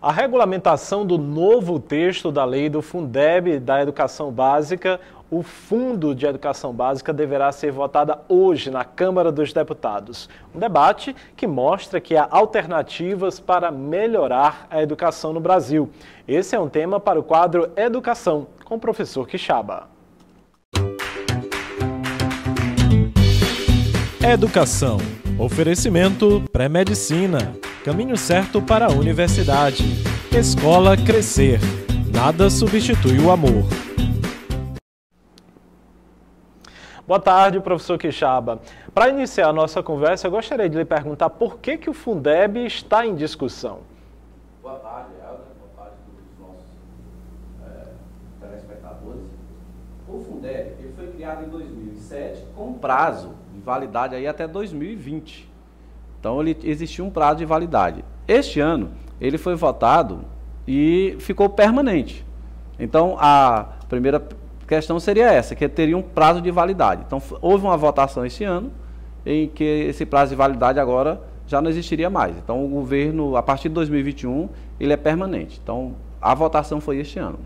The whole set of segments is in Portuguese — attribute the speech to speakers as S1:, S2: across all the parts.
S1: A regulamentação do novo texto da lei do Fundeb da Educação Básica, o Fundo de Educação Básica, deverá ser votada hoje na Câmara dos Deputados. Um debate que mostra que há alternativas para melhorar a educação no Brasil. Esse é um tema para o quadro Educação, com o professor Quixaba. Educação. Oferecimento pré-medicina. Caminho certo para a universidade. Escola Crescer. Nada substitui o amor. Boa tarde, professor Quixaba. Para iniciar a nossa conversa, eu gostaria de lhe perguntar por que o Fundeb está em discussão.
S2: Boa tarde, Helder. Boa tarde a todos os nossos telespectadores. O Fundeb ele foi criado em 2007 com prazo de validade aí até 2020. Então, existia um prazo de validade. Este ano, ele foi votado e ficou permanente. Então, a primeira questão seria essa, que teria um prazo de validade. Então, houve uma votação esse ano, em que esse prazo de validade agora já não existiria mais. Então, o governo, a partir de 2021, ele é permanente. Então, a votação foi este ano.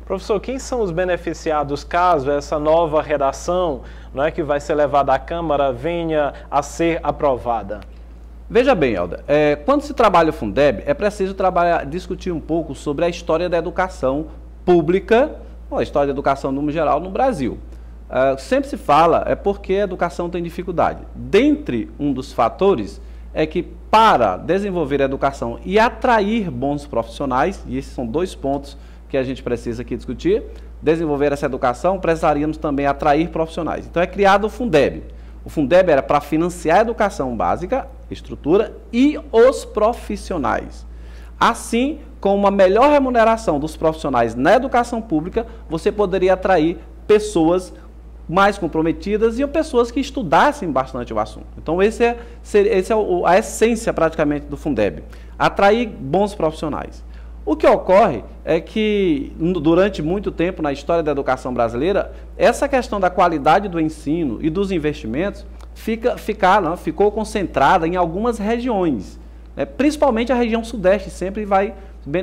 S1: Professor, quem são os beneficiados caso essa nova redação, que vai ser levada à Câmara, venha a ser aprovada?
S2: Veja bem, Helder, quando se trabalha o Fundeb, é preciso discutir um pouco sobre a história da educação pública, ou a história da educação no geral no Brasil. Sempre se fala porque a educação tem dificuldade. Dentre um dos fatores é que para desenvolver a educação e atrair bons profissionais, e esses são dois pontos que a gente precisa aqui discutir, desenvolver essa educação, precisaríamos também atrair profissionais. Então é criado o Fundeb. O Fundeb era para financiar a educação básica, estrutura e os profissionais. Assim, com uma melhor remuneração dos profissionais na educação pública, você poderia atrair pessoas mais comprometidas e pessoas que estudassem bastante o assunto. Então, esse é a essência praticamente do Fundeb, atrair bons profissionais. O que ocorre é que, durante muito tempo na história da educação brasileira, essa questão da qualidade do ensino e dos investimentos ficou concentrada em algumas regiões. Principalmente a região sudeste sempre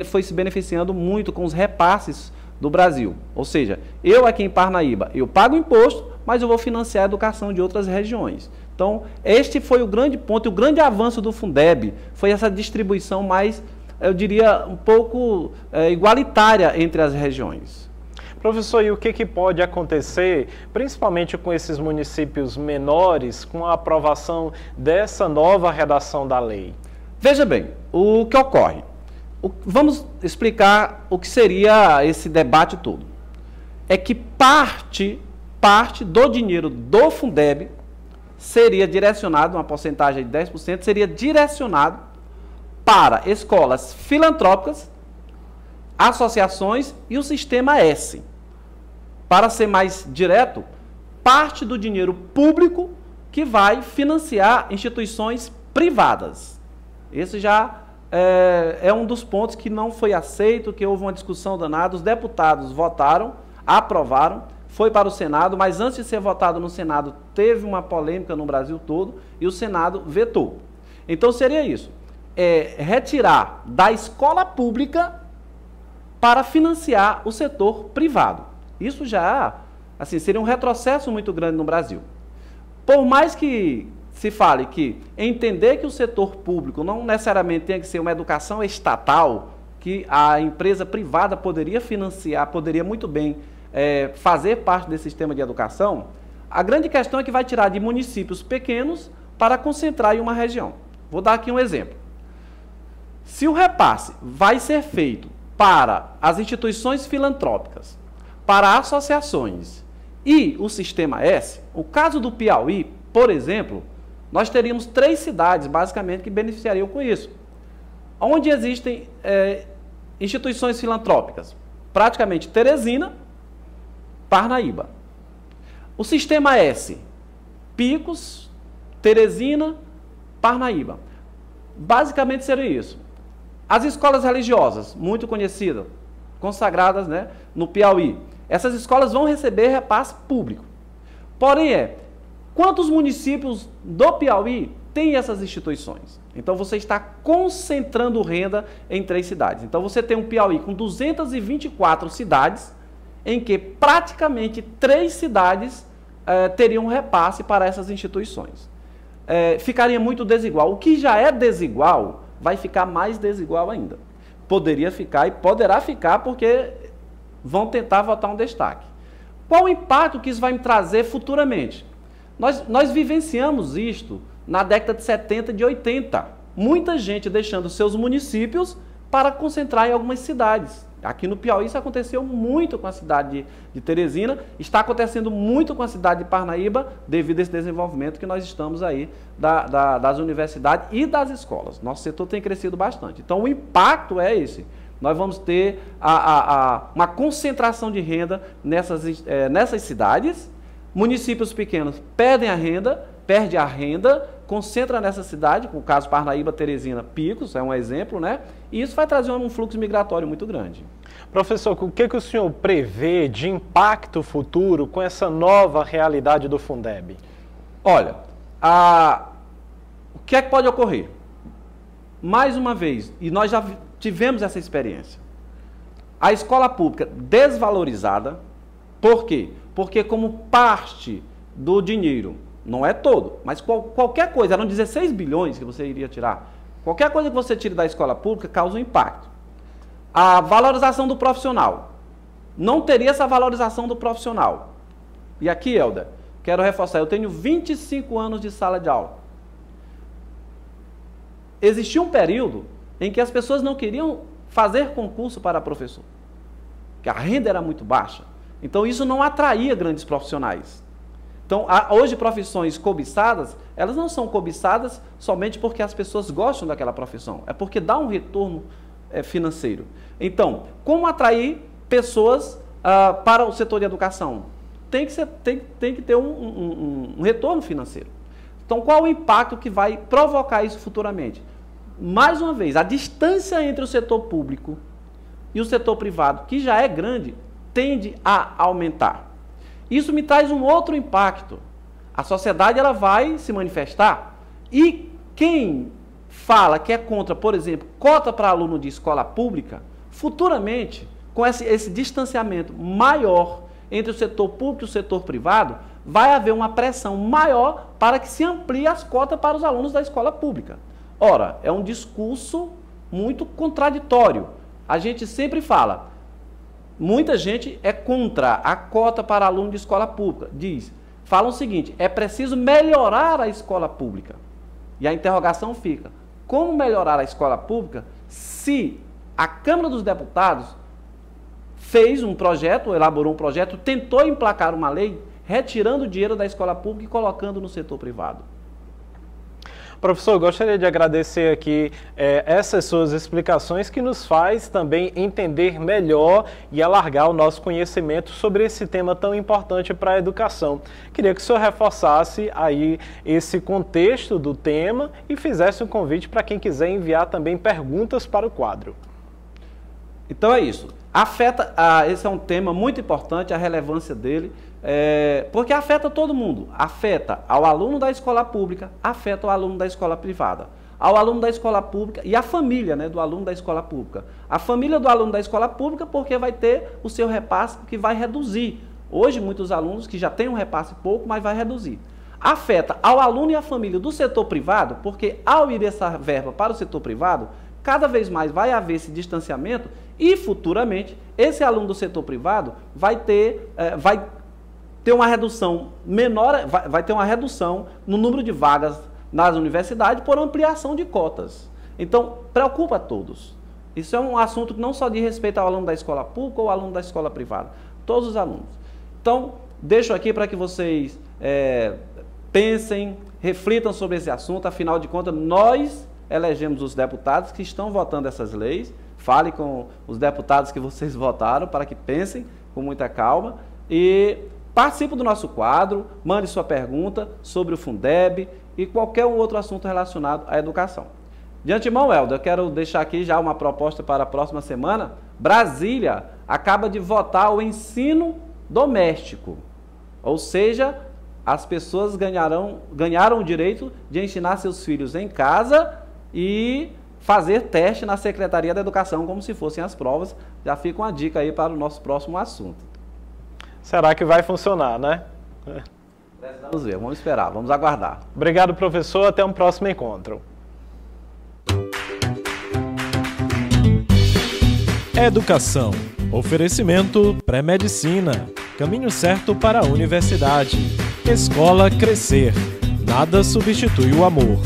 S2: foi se beneficiando muito com os repasses do Brasil. Ou seja, eu aqui em Parnaíba, eu pago imposto, mas eu vou financiar a educação de outras regiões. Então, este foi o grande ponto, e o grande avanço do Fundeb foi essa distribuição mais, eu diria, um pouco igualitária entre as regiões.
S1: Professor, e o que pode acontecer, principalmente com esses municípios menores, com a aprovação dessa nova redação da lei?
S2: Veja bem, o que ocorre. Vamos explicar o que seria esse debate todo. É que parte do dinheiro do Fundeb seria direcionado, uma porcentagem de 10%, seria direcionado para escolas filantrópicas, associações e o Sistema S. Para ser mais direto, parte do dinheiro público que vai financiar instituições privadas. Esse já é um dos pontos que não foi aceito, que houve uma discussão danada, os deputados votaram, aprovaram, foi para o Senado, mas antes de ser votado no Senado, teve uma polêmica no Brasil todo e o Senado vetou. Então seria isso, retirar da escola pública para financiar o setor privado. Isso já, assim, seria um retrocesso muito grande no Brasil. Por mais que se fale que entender que o setor público não necessariamente tem que ser uma educação estatal, que a empresa privada poderia financiar, poderia muito bem fazer parte desse sistema de educação, a grande questão é que vai tirar de municípios pequenos para concentrar em uma região. Vou dar aqui um exemplo. Se o repasse vai ser feito para as instituições filantrópicas, para associações e o Sistema S, o caso do Piauí, por exemplo, nós teríamos 3 cidades, basicamente, que beneficiariam com isso. Onde existem instituições filantrópicas? Praticamente Teresina, Parnaíba. O Sistema S, Picos, Teresina, Parnaíba. Basicamente seria isso. As escolas religiosas, muito conhecidas, consagradas, no Piauí, essas escolas vão receber repasse público. Porém, quantos municípios do Piauí tem essas instituições. Então você está concentrando renda em 3 cidades. Então você tem um Piauí com 224 cidades, em que praticamente 3 cidades teriam repasse para essas instituições. Ficaria muito desigual. O que já é desigual vai ficar mais desigual ainda. Poderia ficar e poderá ficar porque vão tentar votar um destaque. Qual o impacto que isso vai me trazer futuramente? Nós vivenciamos isto na década de 70 e de 80. Muita gente deixando seus municípios para concentrar em algumas cidades. Aqui no Piauí isso aconteceu muito com a cidade de Teresina, está acontecendo muito com a cidade de Parnaíba, devido a esse desenvolvimento que nós estamos aí das universidades e das escolas. Nosso setor tem crescido bastante. Então o impacto é esse. Nós vamos ter uma concentração de renda nessas cidades. Municípios pequenos perdem a renda, concentra nessa cidade, com o caso Parnaíba, Teresina, Picos, é um exemplo, né? E isso vai trazer um fluxo migratório muito grande.
S1: Professor, o que o senhor prevê de impacto futuro com essa nova realidade do Fundeb?
S2: Olha, o que é que pode ocorrer? Mais uma vez, e nós já tivemos essa experiência, a escola pública desvalorizada. Por quê? Porque como parte do dinheiro, não é todo, mas qualquer coisa, eram 16 bilhões que você iria tirar, qualquer coisa que você tire da escola pública causa um impacto. A valorização do profissional, não teria essa valorização do profissional. E aqui, Helder, quero reforçar, eu tenho 25 anos de sala de aula. Existia um período em que as pessoas não queriam fazer concurso para professor, que a renda era muito baixa. Então isso não atraía grandes profissionais. Então hoje profissões cobiçadas, elas não são cobiçadas somente porque as pessoas gostam daquela profissão, é porque dá um retorno financeiro. Então, como atrair pessoas para o setor de educação? Tem que ter um retorno financeiro. Então qual o impacto que vai provocar isso futuramente? Mais uma vez, a distância entre o setor público e o setor privado, que já é grande, tende a aumentar. Isso me traz um outro impacto. A sociedade ela vai se manifestar e quem fala que é contra, por exemplo, cota para aluno de escola pública, futuramente, com esse distanciamento maior entre o setor público e o setor privado, vai haver uma pressão maior para que se amplie as cotas para os alunos da escola pública. Ora, é um discurso muito contraditório. A gente sempre fala, muita gente é contra a cota para aluno de escola pública. Falam o seguinte, é preciso melhorar a escola pública. E a interrogação fica, como melhorar a escola pública se a Câmara dos Deputados fez um projeto, elaborou um projeto, tentou emplacar uma lei, retirando o dinheiro da escola pública e colocando no setor privado?
S1: Professor, gostaria de agradecer aqui essas suas explicações que nos faz também entender melhor e alargar o nosso conhecimento sobre esse tema tão importante para a educação. Queria que o senhor reforçasse aí esse contexto do tema e fizesse um convite para quem quiser enviar também perguntas para o quadro.
S2: Então é isso. Esse é um tema muito importante, a relevância dele, porque afeta todo mundo. Afeta ao aluno da escola pública, afeta ao aluno da escola privada. Ao aluno da escola pública e a família, né, do aluno da escola pública. A família do aluno da escola pública porque vai ter o seu repasse que vai reduzir. Hoje, muitos alunos que já têm um repasse pouco, mas vai reduzir. Afeta ao aluno e à família do setor privado, porque ao ir essa verba para o setor privado, cada vez mais vai haver esse distanciamento e futuramente esse aluno do setor privado vai ter uma redução menor, vai ter uma redução no número de vagas nas universidades por ampliação de cotas. Então, preocupa a todos. Isso é um assunto que não só diz respeito ao aluno da escola pública ou ao aluno da escola privada, todos os alunos. Então, deixo aqui para que vocês pensem, reflitam sobre esse assunto, afinal de contas, nós elegemos os deputados que estão votando essas leis. Fale com os deputados que vocês votaram para que pensem com muita calma e participe do nosso quadro, mande sua pergunta sobre o Fundeb e qualquer outro assunto relacionado à educação. De antemão, Helder, eu quero deixar aqui já uma proposta para a próxima semana. Brasília acaba de votar o ensino doméstico, ou seja, as pessoas ganharam o direito de ensinar seus filhos em casa e fazer teste na Secretaria da Educação como se fossem as provas. Já fica uma dica aí para o nosso próximo assunto.
S1: Será que vai funcionar, né?
S2: Vamos ver, vamos esperar, vamos aguardar.
S1: Obrigado, professor. Até um próximo encontro.
S3: Educação. Oferecimento pré-medicina. Caminho certo para a universidade. Escola Crescer. Nada substitui o amor.